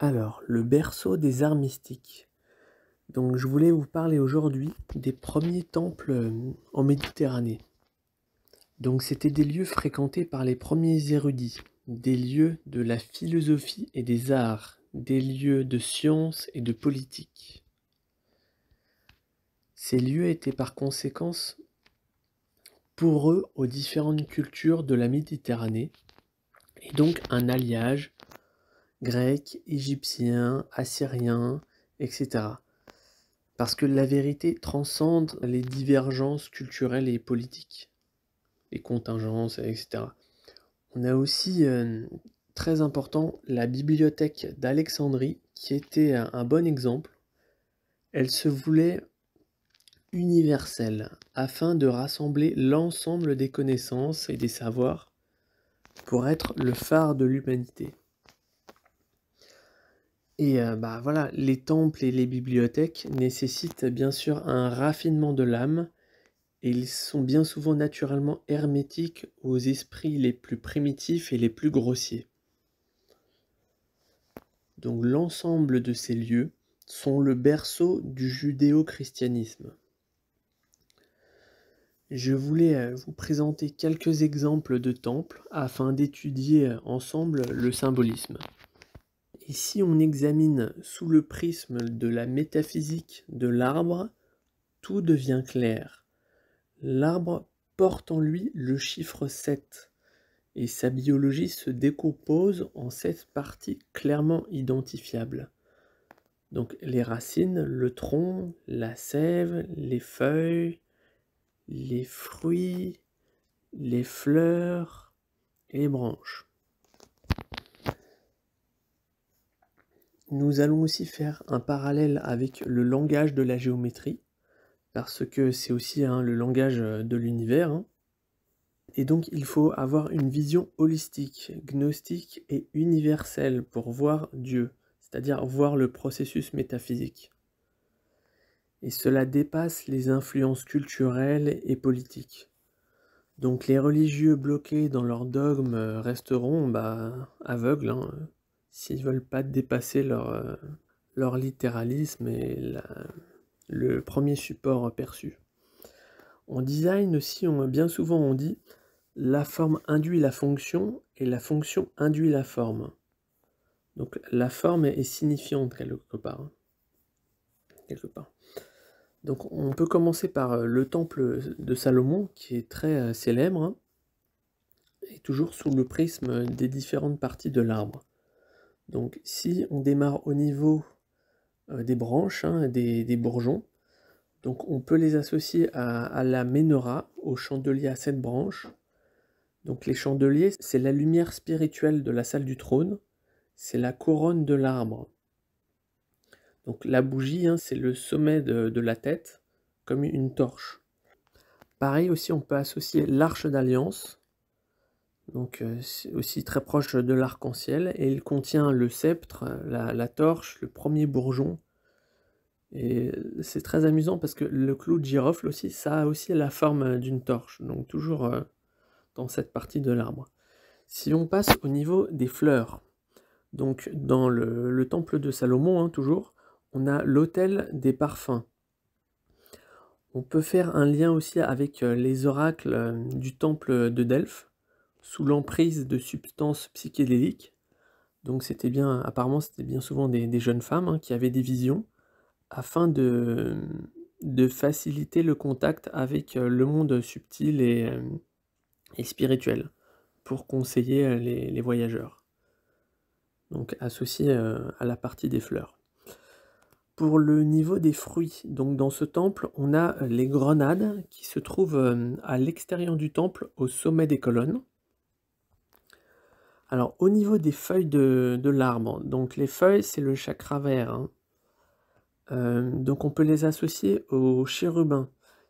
Alors, le berceau des arts mystiques. Donc, je voulais vous parler aujourd'hui des premiers temples en Méditerranée. Donc, c'était des lieux fréquentés par les premiers érudits, des lieux de la philosophie et des arts, des lieux de science et de politique. Ces lieux étaient par conséquence pour eux aux différentes cultures de la Méditerranée, et donc un alliage grec, égyptien, assyrien, etc. Parce que la vérité transcende les divergences culturelles et politiques, les contingences, etc. On a aussi, très important, la bibliothèque d'Alexandrie, qui était un bon exemple. Elle se voulait universelle, afin de rassembler l'ensemble des connaissances et des savoirs pour être le phare de l'humanité. Et voilà, les temples et les bibliothèques nécessitent bien sûr un raffinement de l'âme, et ils sont bien souvent naturellement hermétiques aux esprits les plus primitifs et les plus grossiers. Donc l'ensemble de ces lieux sont le berceau du judéo-christianisme. Je voulais vous présenter quelques exemples de temples afin d'étudier ensemble le symbolisme. Et si on examine sous le prisme de la métaphysique de l'arbre, tout devient clair. L'arbre porte en lui le chiffre 7, et sa biologie se décompose en 7 parties clairement identifiables. Donc les racines, le tronc, la sève, les feuilles, les fruits, les fleurs et les branches. Nous allons aussi faire un parallèle avec le langage de la géométrie, parce que c'est aussi le langage de l'univers. Et donc il faut avoir une vision holistique, gnostique et universelle pour voir Dieu, c'est-à-dire voir le processus métaphysique. Et cela dépasse les influences culturelles et politiques. Donc les religieux bloqués dans leurs dogmes resteront aveugles, s'ils ne veulent pas dépasser leur littéralisme et le premier support perçu. En design aussi, bien souvent on dit la forme induit la fonction et la fonction induit la forme. Donc la forme est signifiante quelque part. Donc on peut commencer par le temple de Salomon, qui est très célèbre, et toujours sous le prisme des différentes parties de l'arbre. Donc si on démarre au niveau des branches, des bourgeons, donc on peut les associer à la menorah, au chandelier à 7 branches. Donc les chandeliers, c'est la lumière spirituelle de la salle du trône, c'est la couronne de l'arbre. Donc la bougie, c'est le sommet de la tête, comme une torche. Pareil aussi, on peut associer l'arche d'alliance, donc c'est aussi très proche de l'arc-en-ciel, et il contient le sceptre, la torche, le premier bourgeon. Et c'est très amusant parce que le clou de girofle aussi, ça a aussi la forme d'une torche, donc toujours dans cette partie de l'arbre. Si on passe au niveau des fleurs, donc dans le temple de Salomon, toujours, on a l'autel des parfums. On peut faire un lien aussi avec les oracles du temple de Delphes, sous l'emprise de substances psychédéliques. Donc apparemment c'était bien souvent des jeunes femmes qui avaient des visions, afin de faciliter le contact avec le monde subtil et spirituel, pour conseiller les voyageurs. Donc associé à la partie des fleurs. Pour le niveau des fruits, donc dans ce temple, on a les grenades qui se trouvent à l'extérieur du temple, au sommet des colonnes. Alors au niveau des feuilles de l'arbre, donc les feuilles c'est le chakra vert. Donc on peut les associer aux chérubins,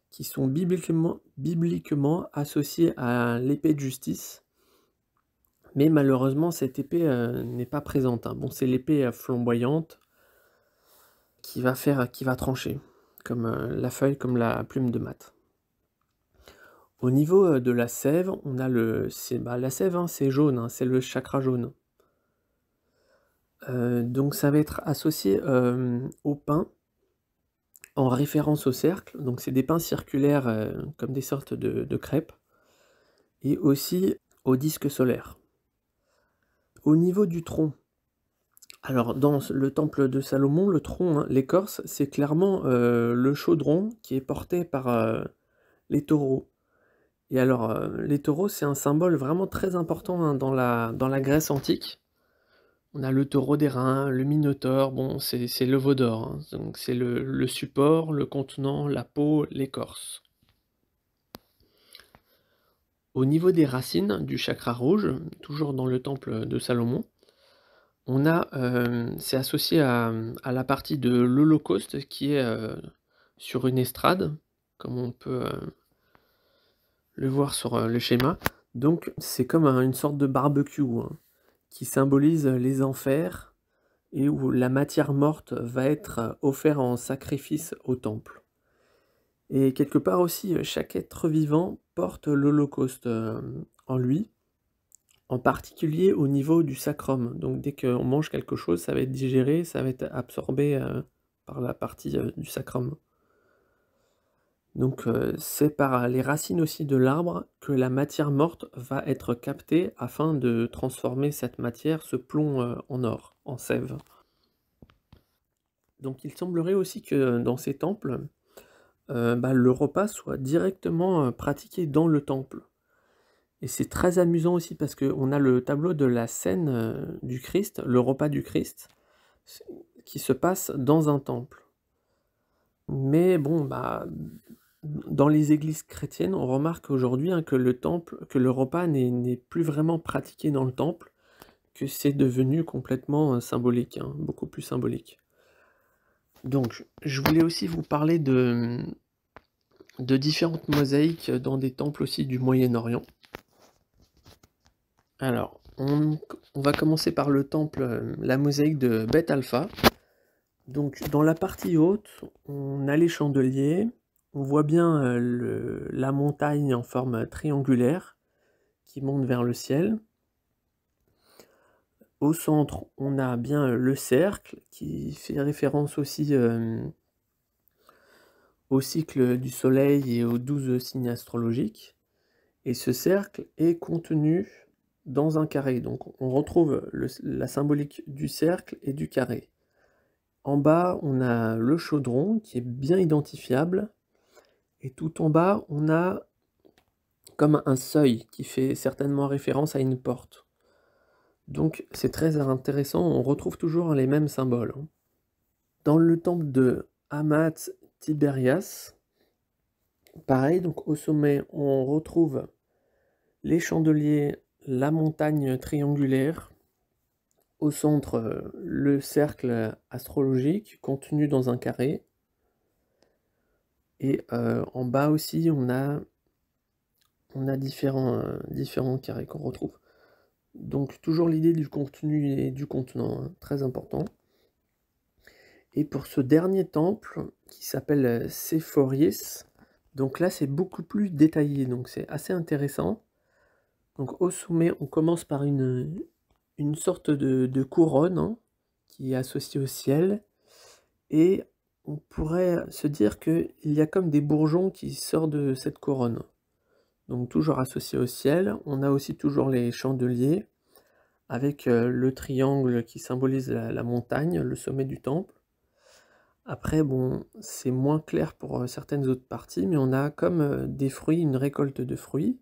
qui sont bibliquement associés à l'épée de justice. Mais malheureusement cette épée n'est pas présente. Bon, c'est l'épée flamboyante qui va trancher, comme la feuille, comme la plume de mat. Au niveau de la sève, on a la sève, c'est jaune, c'est le chakra jaune. Donc ça va être associé, au pain, en référence au cercle. Donc c'est des pains circulaires, comme des sortes de crêpes et aussi au disque solaire. Au niveau du tronc, alors dans le temple de Salomon, le tronc, hein, l'écorce, c'est clairement, le chaudron qui est porté par, les taureaux. Et alors, les taureaux, c'est un symbole vraiment très important, hein, dans la Grèce antique. On a le taureau d'airain, le minotaure, bon, c'est le veau d'or, hein, donc c'est le support, le contenant, la peau, l'écorce. Au niveau des racines du chakra rouge, toujours dans le temple de Salomon, on a, c'est associé à la partie de l'Holocauste qui est, sur une estrade, comme on peut, le voir sur, le schéma. Donc c'est comme une sorte de barbecue, hein, qui symbolise les enfers et où la matière morte va être offerte en sacrifice au temple. Et quelque part aussi, chaque être vivant porte l'Holocauste, en lui, en particulier au niveau du sacrum. Donc dès qu'on mange quelque chose, ça va être digéré, ça va être absorbé, par la partie, du sacrum. Donc c'est par les racines aussi de l'arbre que la matière morte va être captée afin de transformer cette matière, ce plomb, en or, en sève. Donc il semblerait aussi que dans ces temples, le repas soit directement, pratiqué dans le temple. Et c'est très amusant aussi parce qu'on a le tableau de la scène, du Christ, le repas du Christ, s qui se passe dans un temple. Mais bon, dans les églises chrétiennes, on remarque aujourd'hui, hein, que le repas n'est plus vraiment pratiqué dans le temple, que c'est devenu complètement, symbolique, hein, beaucoup plus symbolique. Donc, je voulais aussi vous parler de différentes mosaïques dans des temples aussi du Moyen-Orient. Alors, on va commencer par le temple, la mosaïque de Beth Alpha. Donc, dans la partie haute, on a les chandeliers, on voit bien la montagne en forme triangulaire qui monte vers le ciel. Au centre, on a bien le cercle qui fait référence aussi au cycle du soleil et aux 12 signes astrologiques. Et ce cercle est contenu dans un carré. Donc on retrouve la symbolique du cercle et du carré. En bas, on a le chaudron qui est bien identifiable. Et tout en bas, on a comme un seuil qui fait certainement référence à une porte. Donc c'est très intéressant, on retrouve toujours les mêmes symboles, hein. Dans le temple de Amat Tiberias, pareil, donc au sommet, on retrouve les chandeliers, la montagne triangulaire, au centre, le cercle astrologique contenu dans un carré, et en bas aussi, on a différents carrés qu'on retrouve. Donc toujours l'idée du contenu et du contenant, hein, très important. Et pour ce dernier temple, qui s'appelle Séphoris, donc là c'est beaucoup plus détaillé, donc c'est assez intéressant. Donc au sommet, on commence par une sorte de couronne, hein, qui est associée au ciel, et on pourrait se dire qu'il y a comme des bourgeons qui sortent de cette couronne. Donc toujours associé au ciel, on a aussi toujours les chandeliers, avec le triangle qui symbolise la montagne, le sommet du temple. Après, bon, c'est moins clair pour certaines autres parties, mais on a comme des fruits, une récolte de fruits.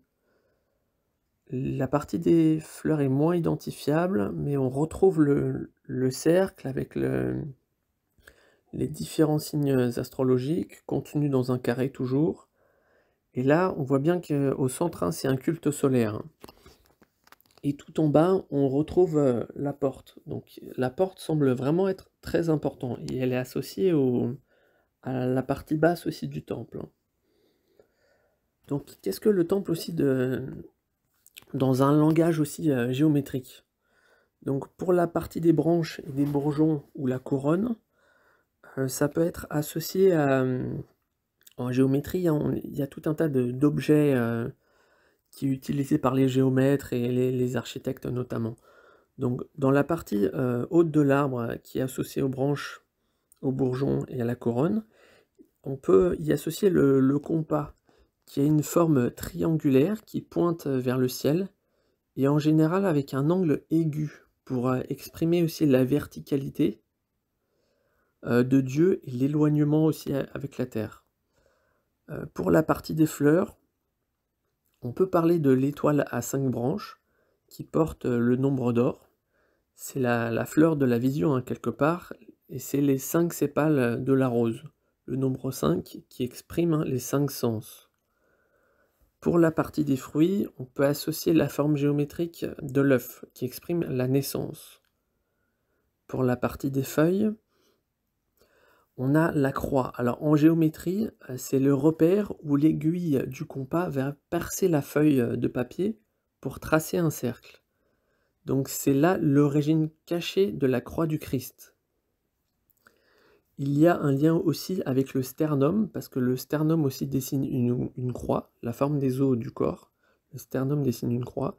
La partie des fleurs est moins identifiable, mais on retrouve le cercle avec les différents signes astrologiques contenus dans un carré toujours. Et là, on voit bien qu'au centre, hein, c'est un culte solaire, hein. Et tout en bas, on retrouve la porte. Donc la porte semble vraiment être très importante et elle est associée à la partie basse aussi du temple, hein. Donc qu'est-ce que le temple aussi dans un langage aussi géométrique? Donc pour la partie des branches et des bourgeons ou la couronne, ça peut être associé en géométrie, hein, il y a tout un tas d'objets qui est utilisé par les géomètres et les architectes notamment. Donc dans la partie haute de l'arbre qui est associée aux branches, aux bourgeons et à la couronne, on peut y associer le compas, qui a une forme triangulaire qui pointe vers le ciel, et en général avec un angle aigu, pour exprimer aussi la verticalité de Dieu et l'éloignement aussi avec la terre. Pour la partie des fleurs, on peut parler de l'étoile à 5 branches, qui porte le nombre d'or. C'est la fleur de la vision, hein, quelque part, et c'est les 5 sépales de la rose, le nombre 5 qui exprime, hein, les 5 sens. Pour la partie des fruits, on peut associer la forme géométrique de l'œuf, qui exprime la naissance. Pour la partie des feuilles, on a la croix. Alors en géométrie, c'est le repère où l'aiguille du compas va percer la feuille de papier pour tracer un cercle. Donc c'est là l'origine cachée de la croix du Christ. Il y a un lien aussi avec le sternum, parce que le sternum aussi dessine une croix, la forme des os du corps. Le sternum dessine une croix,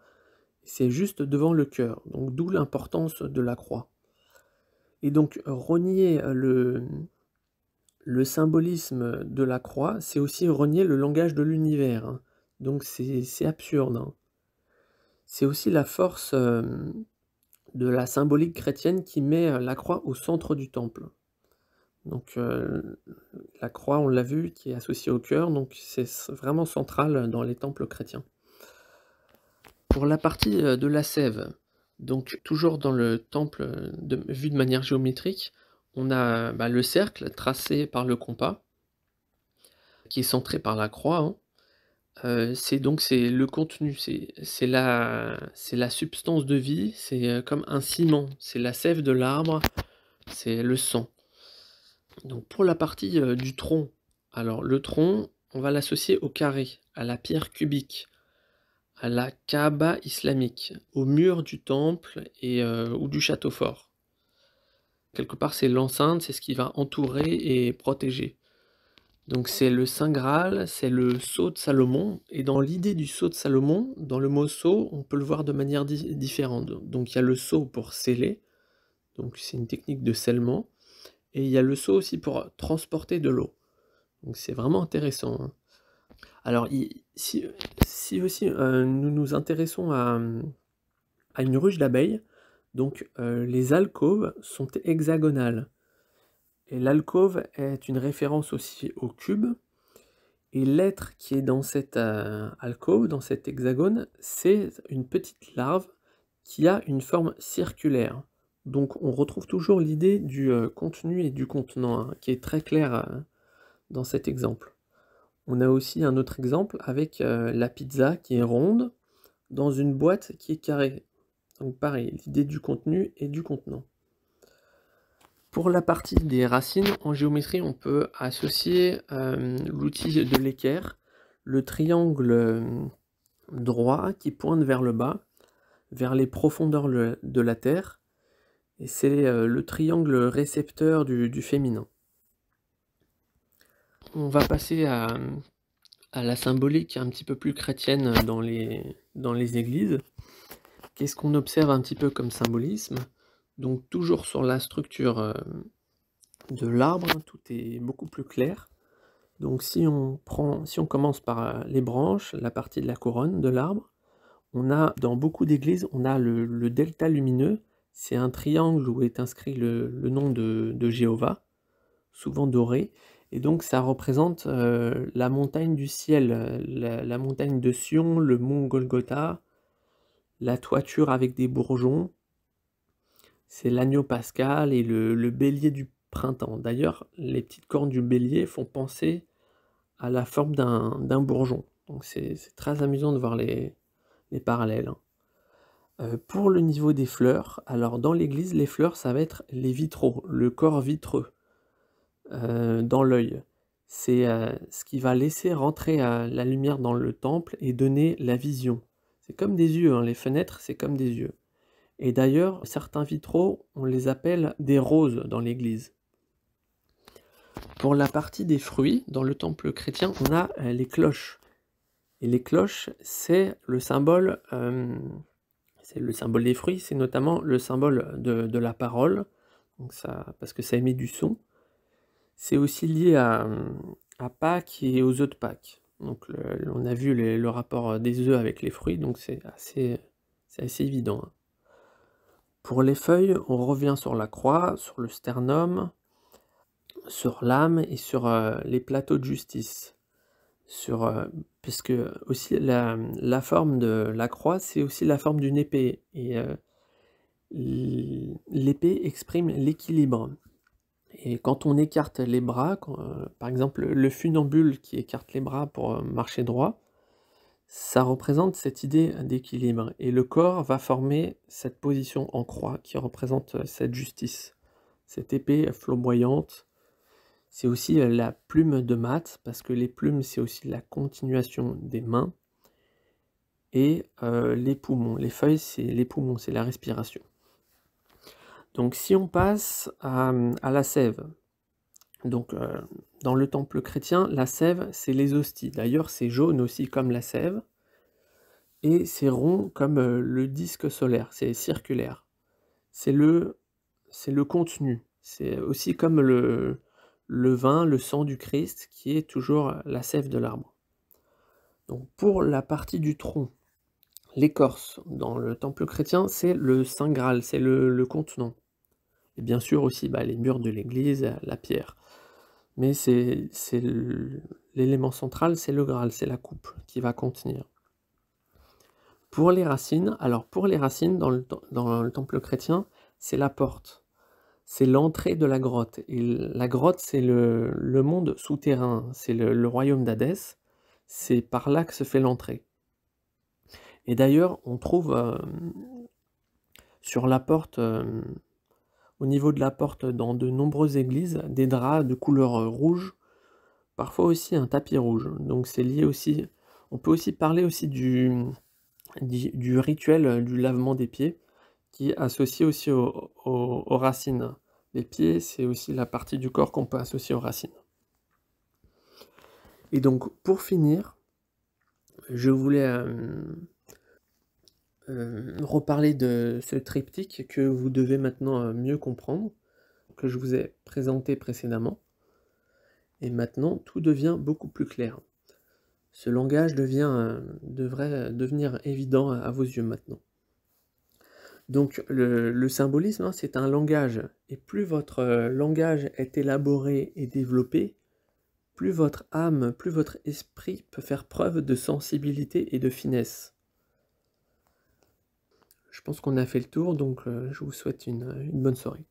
c'est juste devant le cœur, donc d'où l'importance de la croix. Et donc renier le symbolisme de la croix, c'est aussi renier le langage de l'univers, hein. Donc c'est absurde, hein. C'est aussi la force de la symbolique chrétienne qui met la croix au centre du temple. Donc la croix, on l'a vu, qui est associée au cœur, donc c'est vraiment central dans les temples chrétiens. Pour la partie de la sève, donc toujours dans le temple vu de manière géométrique, on a le cercle tracé par le compas, qui est centré par la croix, hein. C'est le contenu, c'est la substance de vie, c'est comme un ciment, c'est la sève de l'arbre, c'est le sang. Donc pour la partie du tronc, alors le tronc, on va l'associer au carré, à la pierre cubique, à la Kaaba islamique, au mur du temple ou du château fort. Quelque part, c'est l'enceinte, c'est ce qui va entourer et protéger. Donc c'est le Saint Graal, c'est le sceau de Salomon, et dans l'idée du sceau de Salomon, dans le mot sceau, on peut le voir de manière différente. Donc il y a le sceau pour sceller, donc c'est une technique de scellement, et il y a le seau aussi pour transporter de l'eau. Donc c'est vraiment intéressant, hein. Alors si aussi nous nous intéressons à une ruche d'abeilles, donc les alcôves sont hexagonales. Et l'alcôve est une référence aussi au cube. Et l'être qui est dans cette alcôve, dans cet hexagone, c'est une petite larve qui a une forme circulaire. Donc on retrouve toujours l'idée du contenu et du contenant, hein, qui est très clair dans cet exemple. On a aussi un autre exemple avec la pizza qui est ronde dans une boîte qui est carrée. Donc pareil, l'idée du contenu et du contenant. Pour la partie des racines, en géométrie, on peut associer l'outil de l'équerre, le triangle droit qui pointe vers le bas, vers les profondeurs de la terre, et c'est le triangle récepteur du féminin. On va passer à la symbolique un petit peu plus chrétienne dans les églises. Qu'est-ce qu'on observe un petit peu comme symbolisme? Donc toujours sur la structure de l'arbre, tout est beaucoup plus clair. Donc si on commence par les branches, la partie de la couronne de l'arbre, on a dans beaucoup d'églises, on a le delta lumineux, c'est un triangle où est inscrit le nom de Jéhovah, souvent doré, et donc ça représente la montagne du ciel, la montagne de Sion, le mont Golgotha, la toiture avec des bourgeons, c'est l'agneau pascal et le bélier du printemps. D'ailleurs, les petites cornes du bélier font penser à la forme d'un bourgeon. Donc c'est très amusant de voir les parallèles, hein. Pour le niveau des fleurs, alors dans l'église, les fleurs, ça va être les vitraux, le corps vitreux dans l'œil. C'est ce qui va laisser rentrer la lumière dans le temple et donner la vision. C'est comme des yeux, hein, les fenêtres, c'est comme des yeux. Et d'ailleurs, certains vitraux, on les appelle des roses dans l'église. Pour la partie des fruits, dans le temple chrétien, on a les cloches. Et les cloches, c'est le symbole, C'est le symbole des fruits, c'est notamment le symbole de la parole, donc ça, parce que ça émet du son. C'est aussi lié à Pâques et aux œufs de Pâques. Donc on a vu le rapport des œufs avec les fruits, donc c'est assez évident, hein. Pour les feuilles, on revient sur la croix, sur le sternum, sur l'âme et sur les plateaux de justice. Puisque aussi la forme de la croix, c'est aussi la forme d'une épée. Et l'épée exprime l'équilibre. Et quand on écarte les bras, par exemple le funambule qui écarte les bras pour marcher droit, ça représente cette idée d'équilibre. Et le corps va former cette position en croix qui représente cette justice. Cette épée flamboyante, c'est aussi la plume de mat, parce que les plumes, c'est aussi la continuation des mains. Et les poumons, les feuilles, c'est les poumons, c'est la respiration. Donc si on passe à la sève, donc dans le temple chrétien, la sève, c'est les hosties. D'ailleurs, c'est jaune aussi comme la sève, et c'est rond comme le disque solaire, c'est circulaire. C'est le contenu. C'est aussi comme le vin, le sang du Christ, qui est toujours la sève de l'arbre. Donc pour la partie du tronc, l'écorce, dans le temple chrétien, c'est le Saint Graal, c'est le contenant. Et bien sûr aussi les murs de l'église, la pierre. Mais l'élément central, c'est le Graal, c'est la coupe qui va contenir. Pour les racines, dans le temple chrétien, c'est la porte. C'est l'entrée de la grotte. Et la grotte, c'est le monde souterrain, c'est le royaume d'Hadès. C'est par là que se fait l'entrée. Et d'ailleurs, on trouve sur la porte, au niveau de la porte, dans de nombreuses églises, des draps de couleur rouge, parfois aussi un tapis rouge. Donc c'est lié aussi, on peut aussi parler aussi du rituel du lavement des pieds, qui est associé aussi aux racines. Les pieds, c'est aussi la partie du corps qu'on peut associer aux racines. Et donc, pour finir, je voulais reparler de ce triptyque que vous devez maintenant mieux comprendre, que je vous ai présenté précédemment. Et maintenant, tout devient beaucoup plus clair. Ce langage devrait devenir évident à vos yeux maintenant. Donc le symbolisme, c'est un langage, et plus votre langage est élaboré et développé, plus votre âme, plus votre esprit peut faire preuve de sensibilité et de finesse. Je pense qu'on a fait le tour, donc je vous souhaite une bonne soirée.